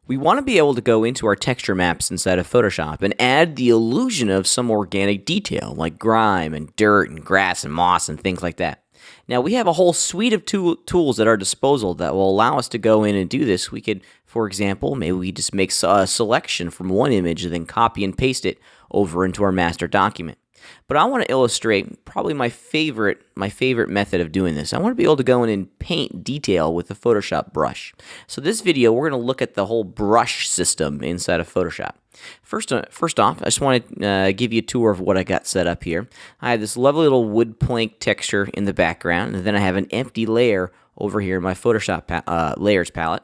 We want to be able to go into our texture maps inside of Photoshop and add the illusion of some organic detail like grime and dirt and grass and moss and things like that. Now we have a whole suite of tools at our disposal that will allow us to go in and do this. We could, for example, maybe we just make a selection from one image and then copy and paste it over into our master document. But I want to illustrate probably my favorite method of doing this. I want to be able to go in and paint detail with the Photoshop brush. So this video, we're going to look at the whole brush system inside of Photoshop. First off, I just want to give you a tour of what I got set up here. I have this lovely little wood plank texture in the background, and then I have an empty layer over here in my Photoshop layers palette.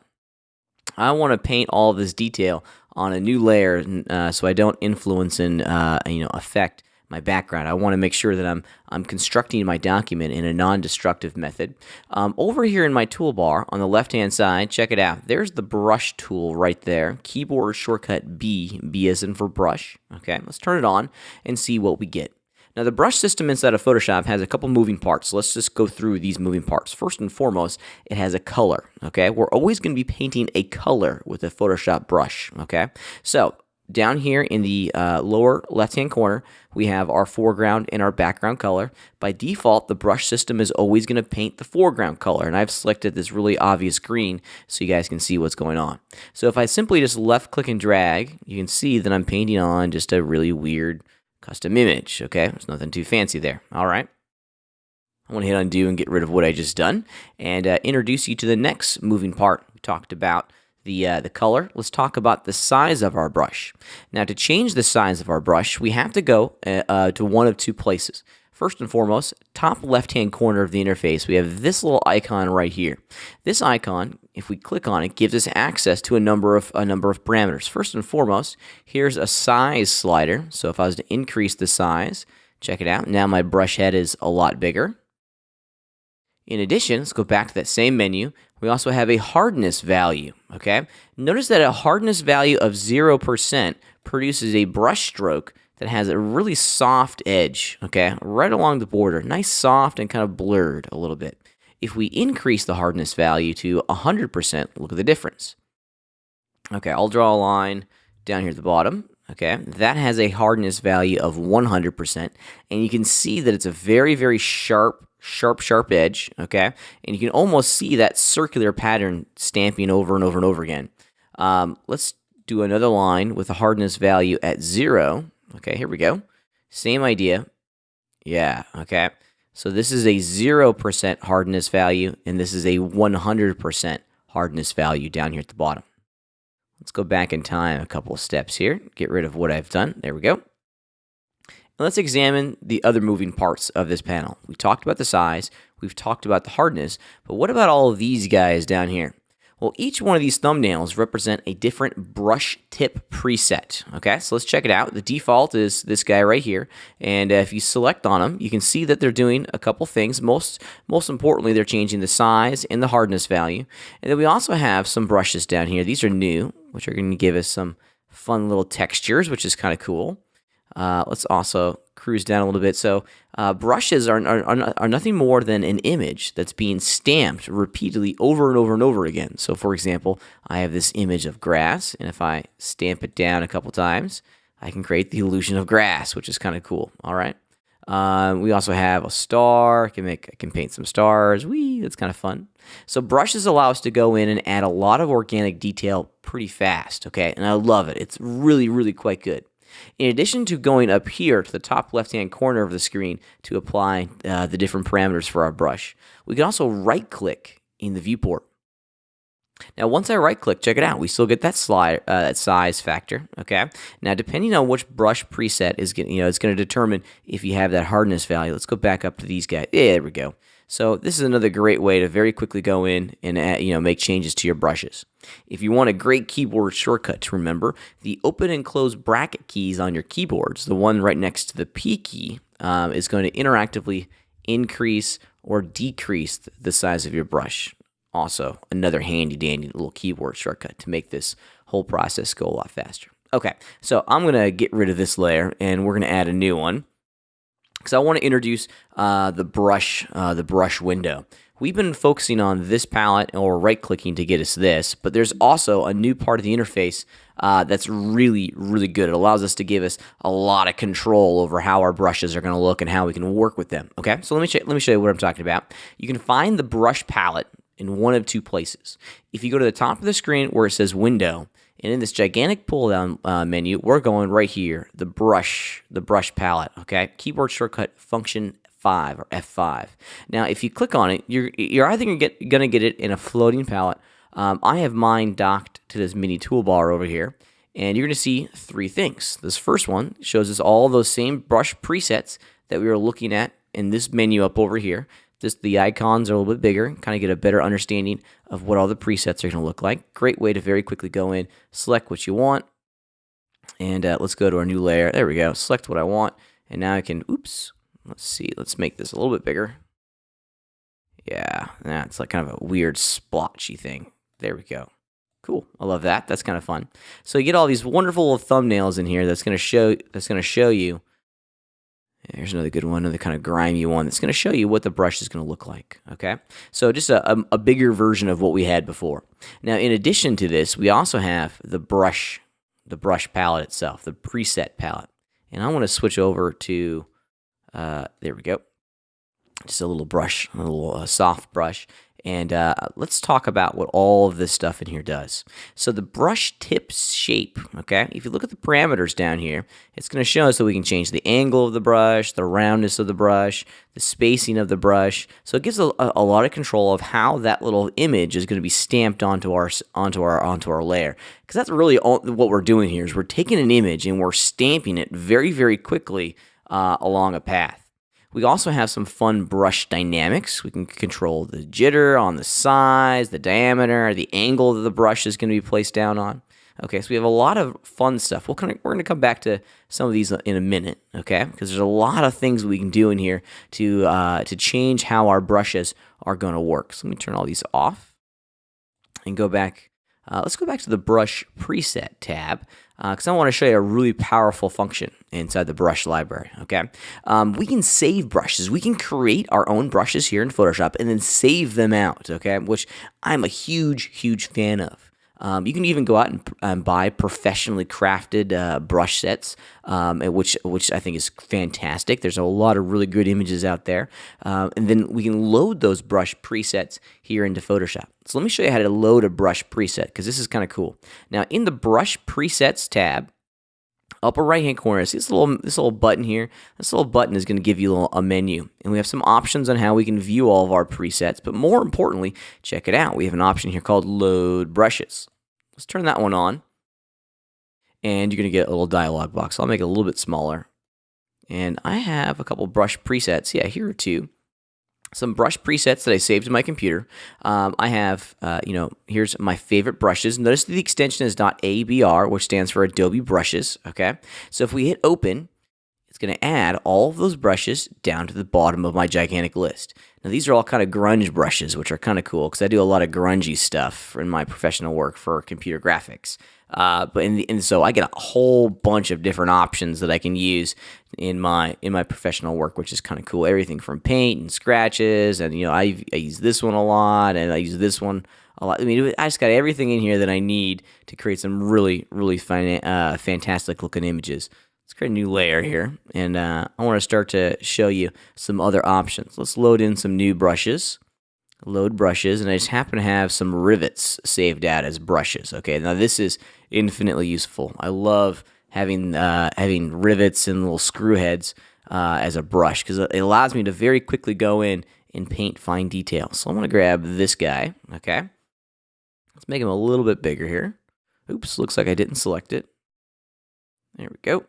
I want to paint all of this detail on a new layer so I don't influence and affect my background. I want to make sure that I'm constructing my document in a non-destructive method. Over here in my toolbar on the left-hand side, check it out. There's the brush tool right there. Keyboard shortcut B as in for brush. Okay, let's turn it on and see what we get. Now the brush system inside of Photoshop has a couple moving parts. So let's just go through these moving parts. First and foremost, it has a color. Okay, we're always going to be painting a color with a Photoshop brush. Okay, so down here in the lower left-hand corner, we have our foreground and our background color. By default, the brush system is always going to paint the foreground color, and I've selected this really obvious green so you guys can see what's going on. So if I simply just left-click and drag, you can see that I'm painting on just a really weird custom image. Okay, there's nothing too fancy there. All right. I want to hit undo and get rid of what I just done and introduce you to the next moving part. We talked about the color. Let's talk about the size of our brush. Now to change the size of our brush, we have to go to one of two places. First and foremost, top left-hand corner of the interface, we have this little icon right here. This icon, if we click on it, gives us access to a number of parameters. First and foremost, here's a size slider. So if I was to increase the size, check it out. Now my brush head is a lot bigger. In addition, let's go back to that same menu. We also have a hardness value, okay? Notice that a hardness value of 0% produces a brush stroke that has a really soft edge, okay? Right along the border, nice soft and kind of blurred a little bit. If we increase the hardness value to 100%, look at the difference. Okay, I'll draw a line down here at the bottom. Okay, that has a hardness value of 100%, and you can see that it's a very, very sharp edge, okay? And you can almost see that circular pattern stamping over and over and over again. Let's do another line with a hardness value at 0. Okay, here we go. Same idea. Yeah, okay. So this is a 0% hardness value, and this is a 100% hardness value down here at the bottom. Let's go back in time a couple of steps here. Get rid of what I've done. There we go. And let's examine the other moving parts of this panel. We talked about the size. We've talked about the hardness. But what about all of these guys down here? Well, each one of these thumbnails represent a different brush tip preset. Okay, so let's check it out. The default is this guy right here. And if you select on them, you can see that they're doing a couple things. Most importantly, they're changing the size and the hardness value. And then we also have some brushes down here. These are new, which are going to give us some fun little textures, which is kind of cool. Let's also cruise down a little bit. So brushes are nothing more than an image that's being stamped repeatedly over and over and over again. So for example, I have this image of grass, and if I stamp it down a couple times, I can create the illusion of grass, which is kind of cool. All right. We also have a star. I can paint some stars. Whee, that's kind of fun. So brushes allow us to go in and add a lot of organic detail pretty fast, okay? And I love it. It's really, really quite good. In addition to going up here to the top left-hand corner of the screen to apply the different parameters for our brush, we can also right-click in the viewport. Now, once I right-click, check it out. We still get that size factor. Okay. Now, depending on which brush preset is it's going to determine if you have that hardness value. Let's go back up to these guys. Yeah, there we go. So this is another great way to very quickly go in and make changes to your brushes. If you want a great keyboard shortcut to remember, the open and close bracket keys on your keyboards, the one right next to the P key, is going to interactively increase or decrease the size of your brush. Also, another handy-dandy little keyboard shortcut to make this whole process go a lot faster. Okay, so I'm going to get rid of this layer, and we're going to add a new one. Because I want to introduce the brush window. we've been focusing on this palette or right-clicking to get us this, but there's also a new part of the interface that's really, really good. It allows us to give us a lot of control over how our brushes are going to look and how we can work with them. Okay, so let me show you what I'm talking about. You can find the brush palette in one of two places. If you go to the top of the screen where it says Window, and in this gigantic pull-down menu, we're going right here, the brush palette. Okay, keyboard shortcut Function 5 or F5. Now, if you click on it, you're either gonna get it in a floating palette. I have mine docked to this mini toolbar over here, and you're gonna see three things. This first one shows us all those same brush presets that we were looking at in this menu up over here. Just the icons are a little bit bigger, kind of get a better understanding of what all the presets are going to look like. Great way to very quickly go in, select what you want, and let's go to our new layer. There we go. Select what I want, and now I can, oops, let's see, let's make this a little bit bigger. Yeah, it's like kind of a weird splotchy thing. There we go. Cool. I love that. That's kind of fun. So you get all these wonderful little thumbnails in here that's going to show you. Here's another good one, another kind of grimy one that's going to show you what the brush is going to look like, okay? So just a bigger version of what we had before. Now, in addition to this, we also have the brush palette itself, the preset palette. And I want to switch over to, there we go, just a little brush, a little soft brush. And let's talk about what all of this stuff in here does. So the brush tip shape, okay? If you look at the parameters down here, it's going to show us that we can change the angle of the brush, the roundness of the brush, the spacing of the brush. So it gives a lot of control of how that little image is going to be stamped onto our layer. Because that's really what we're doing here is we're taking an image and we're stamping it very, very quickly along a path. We also have some fun brush dynamics. We can control the jitter on the size, the diameter, the angle that the brush is going to be placed down on. Okay, so we have a lot of fun stuff. We're going to come back to some of these in a minute, okay? Because there's a lot of things we can do in here to change how our brushes are going to work. So let me turn all these off and go back. Let's go back to the brush preset tab because I want to show you a really powerful function inside the brush library, okay? We can save brushes. We can create our own brushes here in Photoshop and then save them out, okay? Which I'm a huge, huge fan of. You can even go out and buy professionally crafted brush sets, which I think is fantastic. There's a lot of really good images out there. And then we can load those brush presets here into Photoshop. So let me show you how to load a brush preset, because this is kind of cool. Now, in the Brush Presets tab, upper right-hand corner, see this little button here? This little button is going to give you a menu. And we have some options on how we can view all of our presets. But more importantly, check it out. We have an option here called Load Brushes. Let's turn that one on. And you're going to get a little dialog box. I'll make it a little bit smaller. And I have a couple brush presets. Yeah, here are two. Some brush presets that I saved in my computer. I have, here's my favorite brushes. Notice the extension is .abr, which stands for Adobe Brushes, okay? So if we hit open, it's going to add all of those brushes down to the bottom of my gigantic list. Now, these are all kind of grunge brushes, which are kind of cool because I do a lot of grungy stuff in my professional work for computer graphics. So I get a whole bunch of different options that I can use in my professional work, which is kind of cool. Everything from paint and scratches, and I use this one a lot, and I use this one a lot. I mean, I just got everything in here that I need to create some really, really fantastic looking images. Let's create a new layer here, and I want to start to show you some other options. Let's load in some new brushes. Load brushes, and I just happen to have some rivets saved out as brushes. Okay, now this is infinitely useful. I love having rivets and little screw heads as a brush because it allows me to very quickly go in and paint fine detail. So I'm going to grab this guy. Okay, let's make him a little bit bigger here. Oops, looks like I didn't select it. There we go.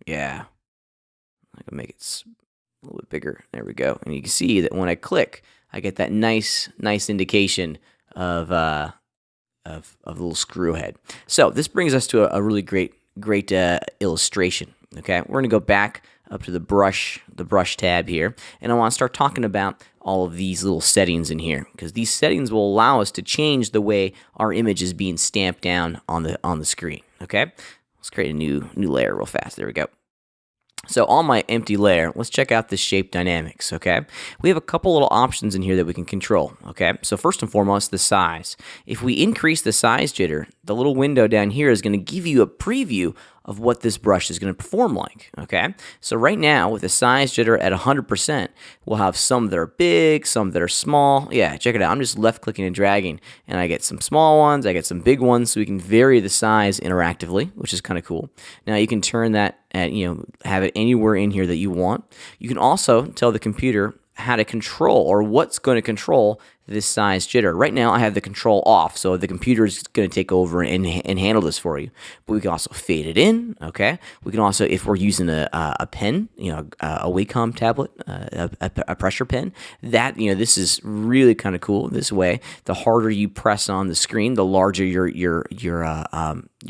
Yeah, I can make it a little bit bigger. There we go, and you can see that when I click, I get that nice indication of the little screw head. So this brings us to a really great illustration. Okay, we're gonna go back up to the brush tab here, and I want to start talking about all of these little settings in here because these settings will allow us to change the way our image is being stamped down on the screen. Okay, let's create a new layer real fast. There we go. So on my empty layer, let's check out the shape dynamics, okay? We have a couple little options in here that we can control, okay? So first and foremost, the size. If we increase the size jitter, the little window down here is going to give you a preview of what this brush is going to perform like, okay? So right now, with the size jitter at 100%, we'll have some that are big, some that are small. Yeah, check it out. I'm just left-clicking and dragging, and I get some small ones, I get some big ones, so we can vary the size interactively, which is kind of cool. Now, you can turn that at, have it anywhere in here that you want. You can also tell the computer how to control or what's going to control this size jitter. Right now I have the control off, so the computer is going to take over and handle this for you. But we can also fade it in, okay? We can also, if we're using a pen, a Wacom tablet, a pressure pen, that, this is really kind of cool. This way, the harder you press on the screen, the larger your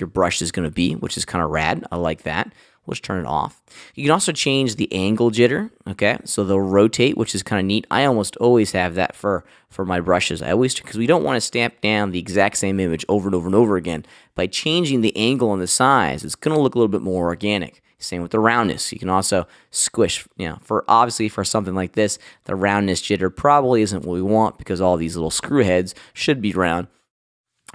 brush is going to be, which is kind of rad. I like that. We'll just turn it off. You can also change the angle jitter, okay? So they'll rotate, which is kind of neat. I almost always have that for my brushes. Because we don't want to stamp down the exact same image over and over and over again. By changing the angle and the size, it's going to look a little bit more organic. Same with the roundness. You can also squish, obviously for something like this, the roundness jitter probably isn't what we want because all these little screw heads should be round.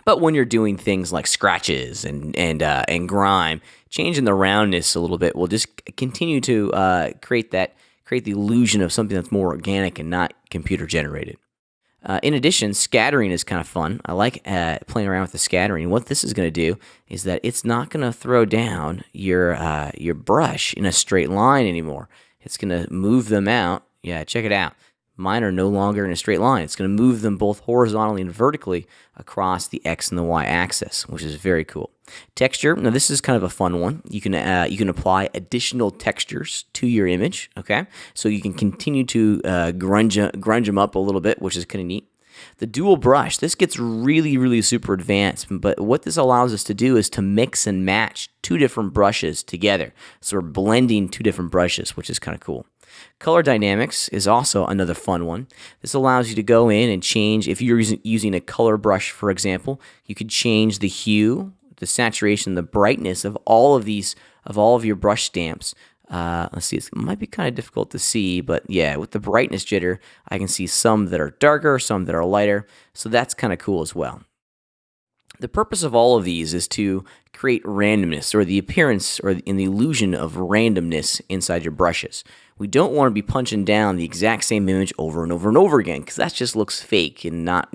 But when you're doing things like scratches and grime, changing the roundness a little bit will just continue to create the illusion of something that's more organic and not computer generated. In addition, scattering is kind of fun. I like playing around with the scattering. What this is going to do is that it's not going to throw down your brush in a straight line anymore. It's going to move them out. Yeah, check it out. Mine are no longer in a straight line. It's going to move them both horizontally and vertically across the X and the Y axis, which is very cool. Texture, now this is kind of a fun one. You can apply additional textures to your image, okay? So you can continue to grunge them up a little bit, which is kind of neat. The dual brush, this gets really, really super advanced, but what this allows us to do is to mix and match two different brushes together. So we're blending two different brushes, which is kind of cool. Color dynamics is also another fun one. This allows you to go in and change, if you're using a color brush, for example, you could change the hue, the saturation, the brightness of all of your brush stamps. Let's see, it might be kind of difficult to see, but yeah, with the brightness jitter, I can see some that are darker, some that are lighter, so that's kind of cool as well. The purpose of all of these is to create randomness, or the appearance or in the illusion of randomness inside your brushes. We don't want to be punching down the exact same image over and over and over again, because that just looks fake and not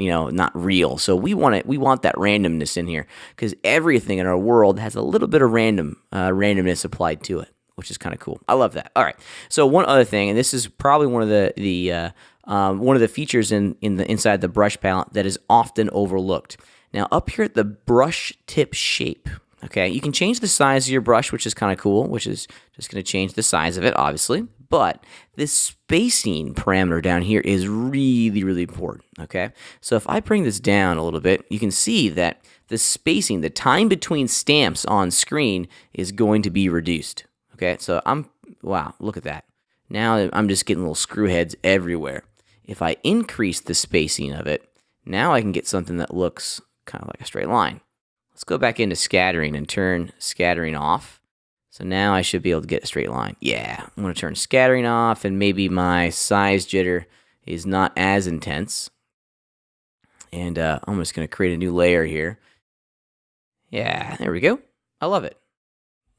real. So we want that randomness in here, because everything in our world has a little bit of randomness applied to it, which is kind of cool. I love that. All right. So one other thing, and this is probably one of the features inside the brush palette that is often overlooked. Now, up here at the brush tip shape, okay, you can change the size of your brush, which is kind of cool, which is just going to change the size of it, obviously. But this spacing parameter down here is really, really important, okay? So if I bring this down a little bit, you can see that the spacing, the time between stamps on screen is going to be reduced, okay? So wow, look at that. Now I'm just getting little screw heads everywhere. If I increase the spacing of it, now I can get something that looks kind of like a straight line. Let's go back into scattering and turn scattering off. So now I should be able to get a straight line. Yeah, I'm going to turn scattering off, and maybe my size jitter is not as intense. And I'm just going to create a new layer here. Yeah, there we go. I love it.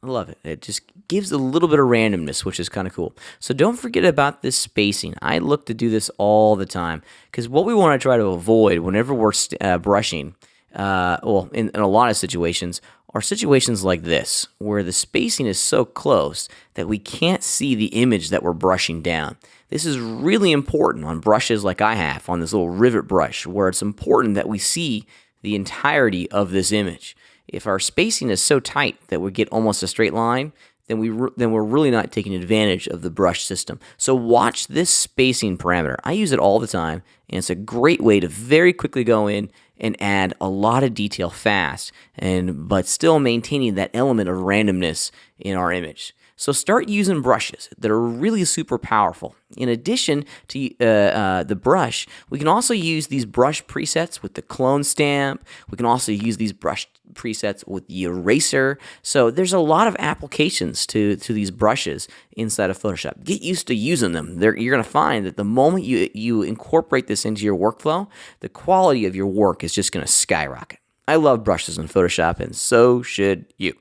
I love it. It just gives a little bit of randomness, which is kind of cool. So don't forget about this spacing. I look to do this all the time, because what we want to try to avoid whenever we're brushing, in a lot of situations, are situations like this, where the spacing is so close that we can't see the image that we're brushing down. This is really important on brushes like I have, on this little rivet brush, where it's important that we see the entirety of this image. If our spacing is so tight that we get almost a straight line, then we're really not taking advantage of the brush system. So watch this spacing parameter. I use it all the time, and it's a great way to very quickly go in and add a lot of detail fast, but still maintaining that element of randomness in our image. So start using brushes that are really super powerful. In addition to the brush, we can also use these brush presets with the clone stamp. We can also use these brush presets with the eraser. So there's a lot of applications to these brushes inside of Photoshop. Get used to using them. You're going to find that the moment you incorporate this into your workflow, the quality of your work is just going to skyrocket. I love brushes in Photoshop, and so should you.